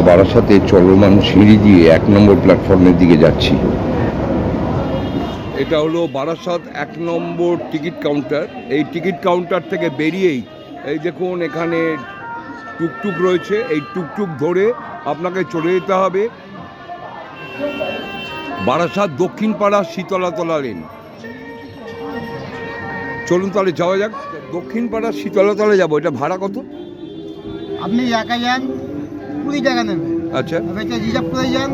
বারাসাতে চলমান সিঁড়ি দিয়ে 1 নম্বর প্ল্যাটফর্মের দিকে যাচ্ছি। এটা হলো বারাসাত 1 নম্বর টিকিট কাউন্টার। এই টিকিট কাউন্টার থেকে বেরিয়েই এই দেখুন এখানে টুকটুক রয়েছে। এই টুকটুক ধরে আপনাকে চলে যেতে হবে বারাসাত দক্ষিণ পাড়া শীতলাতলা লেন। চলুন তাহলে যাওয়া যাক। দক্ষিণ পাড়া শীতলাতলা যাবো। এটা ভাড়া কত? আপনি একা যান 20 টাকা নেবে। আচ্ছা, এটা রিজার্ভ করে যান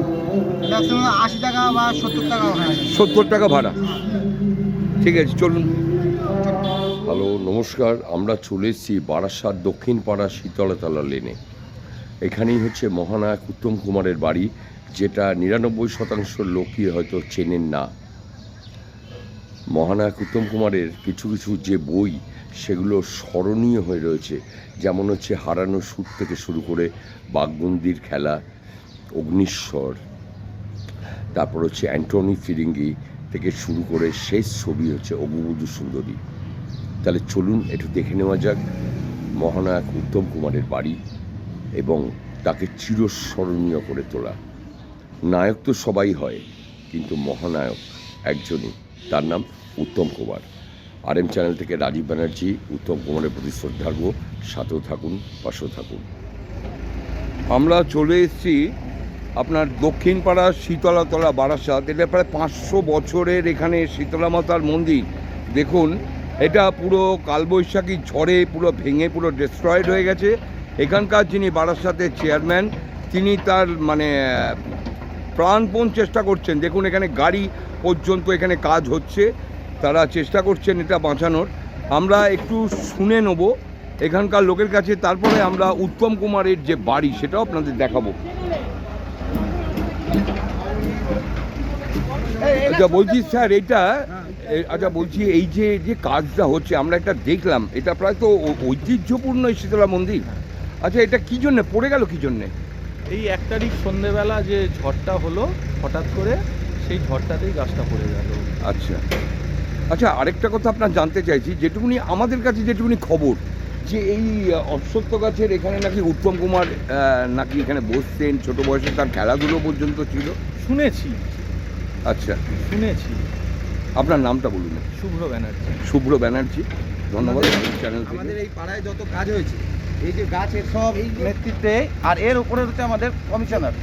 80 টাকা বা 70 টাকা ওখানে। 70 টাকা ভাড়া। ঠিক আছে, চলুন। হ্যালো, নমস্কার। আমরা চলে এসেছি বারাসাত দক্ষিণ পাড়া শীতলাতলা লেনে। এখানেই হচ্ছে মহানায়ক উত্তম কুমারের বাড়ি, যেটা 99% লোকই হয়তো চেনেন না। মহানায়ক উত্তম কুমারের কিছু কিছু যে বই, সেগুলো স্মরণীয় হয়ে রয়েছে। যেমন হচ্ছে হারানো সুর থেকে শুরু করে বাঘবন্দির খেলা, অগ্নিশ্বর, তারপর হচ্ছে অ্যান্টনি ফিরিঙ্গি থেকে শুরু করে শেষ ছবি হচ্ছে অববধূ সুন্দরী। তাহলে চলুন একটু দেখে নেওয়া যাক মহানায়ক উত্তম কুমারের বাড়ি এবং তাকে চিরস্মরণীয় করে তোলা। নায়ক তো সবাই হয়, কিন্তু মহানায়ক একজনই, তার নাম উত্তম কুমার। RM চ্যানেল থেকে রাজীব ব্যানার্জি উত্তম কুমারের প্রতি শ্রদ্ধার্ঘ। সাথেও থাকুন, পাশেও থাকুন। আমরা চলে এসেছি আপনার দক্ষিণ পাড়া শীতলাতলা বারাসাত। এটা প্রায় 500 বছরের এখানে শীতলা মাতার মন্দির। দেখুন, এটা পুরো কালবৈশাখী ঝড়ে পুরো ভেঙে পুরো ডিস্ট্রয়েড হয়ে গেছে। এখানকার যিনি বারাসাতের চেয়ারম্যান, তিনি তার প্রাণপণ চেষ্টা করছেন। দেখুন, এখানে গাড়ি পর্যন্ত এখানে কাজ হচ্ছে, তারা চেষ্টা করছেন এটা বাঁচানোর। আমরা একটু শুনে নেব এখানকার লোকের কাছে, তারপরে আমরা উত্তম কুমারের যে বাড়ি সেটাও আপনাদের দেখাবো। আচ্ছা, বলছি স্যার, এটা বলছি এই যে কাজটা হচ্ছে আমরা একটা দেখলাম, এটা প্রায় তো ঐতিহ্যপূর্ণ এই শীতলা মন্দির। আচ্ছা, এটা কি জন্যে পড়ে গেল, কি জন্যে? এই 1 তারিখ সন্ধেবেলা যে ঝড়টা হলো, হঠাৎ করে সেই ঝড়টাতেই গাছটা পড়ে গেল। আচ্ছা আচ্ছা, আরেকটা কথা আপনার জানতে চাইছি, যেটুকুনি আমাদের কাছে যেটুকুনি খবর, যে এই অশ্বত্থ গাছের এখানে নাকি উত্তম কুমার নাকি এখানে বসতেন, ছোট বয়সে তার খেলাধুলো পর্যন্ত ছিল। শুনেছি। আচ্ছা, শুনেছি। আপনার নামটা বলুন। শুভ্র ব্যানার্জি। শুভ্র ব্যানার্জি, ধন্যবাদ চ্যানেল থেকে। আমাদের এই পাড়ায় যত কাজ হয়েছে, এই যে গাছের সব নেতৃত্বে, আর এর উপরে হচ্ছে আমাদের কমিশনার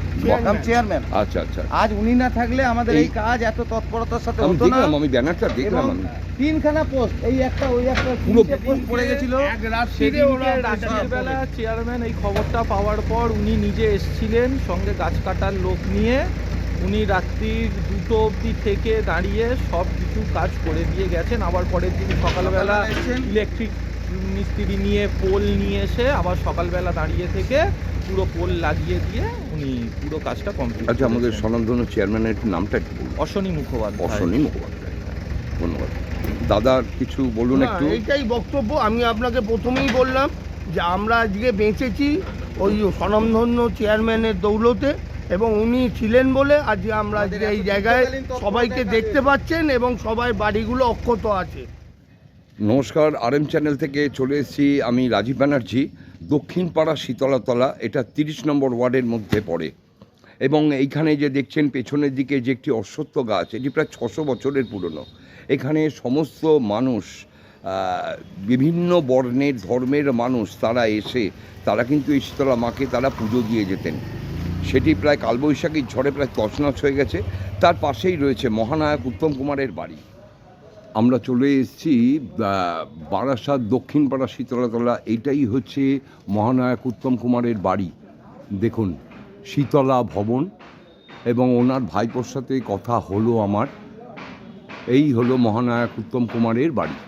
চেয়ারম্যান। আচ্ছা আচ্ছা, আজ উনি না থাকলে আমাদের এই কাজ এত তৎপরতার সাথে আমি হতো না। দেখলাম, আমি ব্যানারটা দেখলাম। আমি 3খানা পোস্ট, এই একটা ওই একটা পুরো পোস্ট পড়ে গেছিল। রাতের বেলা চেয়ারম্যান এই খবরটা পাওয়ার পর উনি নিজে এসেছিলেন সঙ্গে গাছ কাটার লোক নিয়ে। উনি রাত্রির 2টো অবধি থেকে দাঁড়িয়ে সব কিছু কাজ করে দিয়ে গেছেন। আবার পরের দিন সকালবেলা ইলেকট্রিক মিস্ত্রি নিয়ে পোল নিয়ে এসে আবার সকালবেলা দাঁড়িয়ে থেকে পুরো পোল লাগিয়ে দিয়ে উনি পুরো কাজটা কমপ্লিট। আচ্ছা, আমাদের স্বনামধন্য চেয়ারম্যানের নামটা একটু বলুন। অশ্বনী মুখোপাধ্যায়। অশ্বনী মুখোপাধ্যায়, ধন্যবাদ। দাদা কিছু বলুন একটু। এইটাই বক্তব্য। আমি আপনাকে প্রথমেই বললাম যে আমরা আজকে বেঁচেছি ওই স্বনামধন্য চেয়ারম্যানের দৌলতে, এবং উনি ছিলেন বলে আজকে আমরা আজকে এই জায়গায় সবাইকে দেখতে পাচ্ছেন এবং সবাই বাড়িগুলো অক্ষত আছে। নমস্কার, RM চ্যানেল থেকে চলে এসেছি আমি রাজীব ব্যানার্জি। দক্ষিণ পাড়া শীতলাতলা, এটা 30 নম্বর ওয়ার্ডের মধ্যে পড়ে। এবং এইখানে যে দেখছেন পেছনের দিকে যে একটি অশ্বত্থ গাছ, এটি প্রায় 600 বছরের পুরনো। এখানে সমস্ত মানুষ, বিভিন্ন বর্ণের ধর্মের মানুষ, তারা এসে তারা কিন্তু এই শীতলা মাকে তারা পুজো দিয়ে যেতেন। সেটি প্রায় কালবৈশাখীর ঝড়ে প্রায় তছনছ হয়ে গেছে। তার পাশেই রয়েছে মহানায়ক উত্তম কুমারের বাড়ি। আমরা চলে এসেছি বারাসাত দক্ষিণ পাড়া শীতলাতলা। এইটাই হচ্ছে মহানায়ক উত্তম কুমারের বাড়ি। দেখুন, শীতলা ভবন, এবং ওনার ভাইপোর সাথে কথা হলো আমার। এই হলো মহানায়ক উত্তম কুমারের বাড়ি।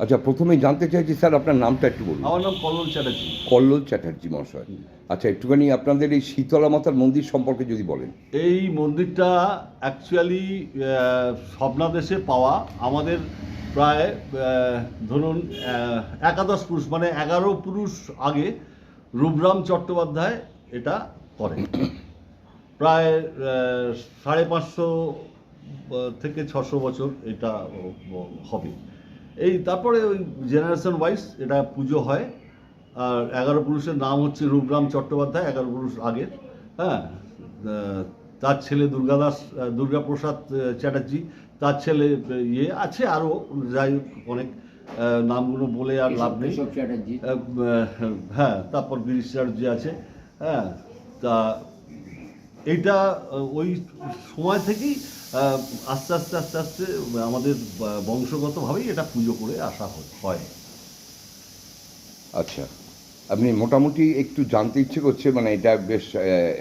আচ্ছা, প্রথমেই জানতে চাইছি স্যার, আপনার নামটা একটু বলুন। আমার নাম কল্লোল চ্যাটার্জি। কল্লোল চ্যাটার্জি মহাশয়। আচ্ছা, একটুখানি আপনাদের এই শীতলা মাতার মন্দির সম্পর্কে যদি বলেন। এই মন্দিরটা অ্যাকচুয়ালি স্বপ্নাদেশে পাওয়া। আমাদের প্রায় ধরুন 11 পুরুষ, মানে 11 পুরুষ আগে রূপরাম চট্টোপাধ্যায় এটা করেন। প্রায় 550 থেকে 600 বছর এটা হবে। এই তারপরে ওই জেনারেশন ওয়াইজ এটা পুজো হয়। আর 11 পুরুষের নাম হচ্ছে রূপরাম চট্টোপাধ্যায়, 11 পুরুষ আগের। হ্যাঁ, তার ছেলে দুর্গাপ্রসাদ চ্যাটার্জি, তার ছেলে ইয়ে আছে, আরও যাই হোক অনেক নামগুলো বলে আর লাভ নেই। হ্যাঁ, তারপর গিরিশ চ্যাটার্জি আছে। হ্যাঁ, তা এইটা ওই সময় থেকেই আস্তে আস্তে আস্তে আস্তে আমাদের বংশগতভাবেই এটা পুজো করে আসা হয়। আচ্ছা, আপনি মোটামুটি একটু জানতে ইচ্ছে করছে, মানে এটা বেশ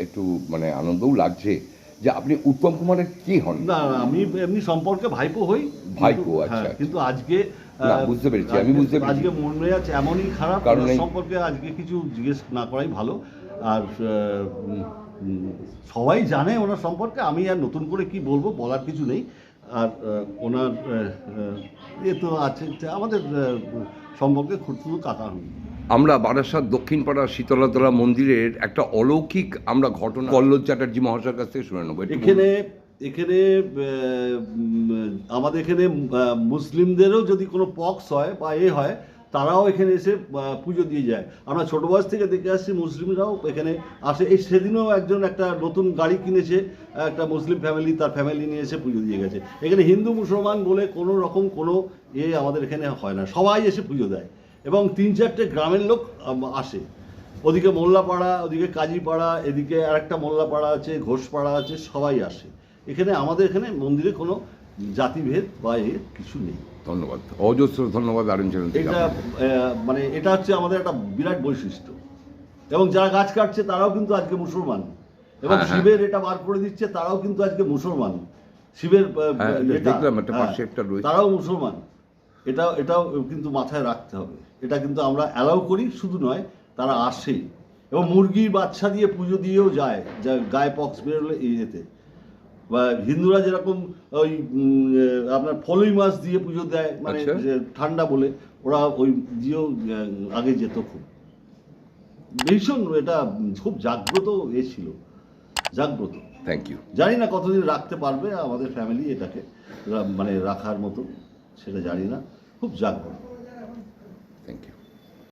একটু মানে আনন্দও লাগছে যে আপনি উত্তম কুমারের কি হন? না, আমি এমনি সম্পর্কে ভাইপো হই। ভাইপো, হ্যাঁ, আচ্ছা। কিন্তু আজকে না, বুঝতে পেরেছি, আমি বুঝতে পেরেছি। আজকে মন মেজাজ এমনই খারাপ, কারণ সম্পর্কে আজকে কিছু জিজ্ঞেস না করাই ভালো। আর সবাই জানে ওনার সম্পর্কে, আমি আর নতুন করে কি বলবো, বলার কিছু নেই। আর ওনার এ তো আছে আমাদের সম্পর্কে খুঁড়তুতো কাকা হন। আমরা বারাসাত দক্ষিণপাড়া শীতলাতলা মন্দিরের একটা অলৌকিক আমরা ঘটনা কল্লোল চ্যাটার্জি মহাশয়ের কাছ থেকে শুনে নেবো। এখানে আমাদের এখানে মুসলিমদেরও যদি কোনো পক্স হয় বা হয়, তারাও এখানে এসে পুজো দিয়ে যায়। আমরা ছোটো বয়স থেকে দেখে আসছি মুসলিমরাও এখানে আসে। এই সেদিনও একজন একটা নতুন গাড়ি কিনেছে, একটা মুসলিম ফ্যামিলি, তার ফ্যামিলি নিয়ে এসে পুজো দিয়ে গেছে। এখানে হিন্দু মুসলমান বলে কোনো রকম কোনো আমাদের এখানে হয় না, সবাই এসে পুজো দেয়। এবং 3-4টে গ্রামের লোক আসে, ওদিকে মোল্লাপাড়া, ওদিকে কাজীপাড়া, এদিকে আরেকটা মোল্লাপাড়া আছে, ঘোষপাড়া আছে, সবাই আসে এখানে। আমাদের এখানে মন্দিরে কোনো জাতিভেদ বা কিছু নেই। ধন্যবাদ, অজস্র ধন্যবাদ আরএন চ্যানেল থেকে। এটা মানে এটা হচ্ছে আমাদের একটা বিরাট বৈশিষ্ট্য। এবং যারা গাছ কাটছে তারাও কিন্তু আজকে মুসলমান, এবং শিবের এটা বার করে দিচ্ছে তারাও কিন্তু আজকে মুসলমান। শিবের দেখলাম একটা পাশে একটা রয়েছে, তারাও মুসলমান। এটাও কিন্তু মাথায় রাখতে হবে। এটা কিন্তু আমরা অ্যালাউ করি, শুধু নয়, তারা আসে এবং মুরগির বাচ্চা দিয়ে পুজো দিয়েও যায়, যা গায়ে পক্স বেরোলে যেতে। বা হিন্দুরা যেরকম ওই আপনার ফলই মাছ দিয়ে পুজো দেয়, মানে ঠান্ডা বলে, ওরা ওই দিয়েও আগে যেত। খুব ভীষণ এটা খুব জাগ্রত ছিল, জাগ্রত। Thank you. জানি না কতদিন রাখতে পারবে আমাদের ফ্যামিলি এটাকে, মানে রাখার মতো, সেটা জানি না। খুব জাগ্রত।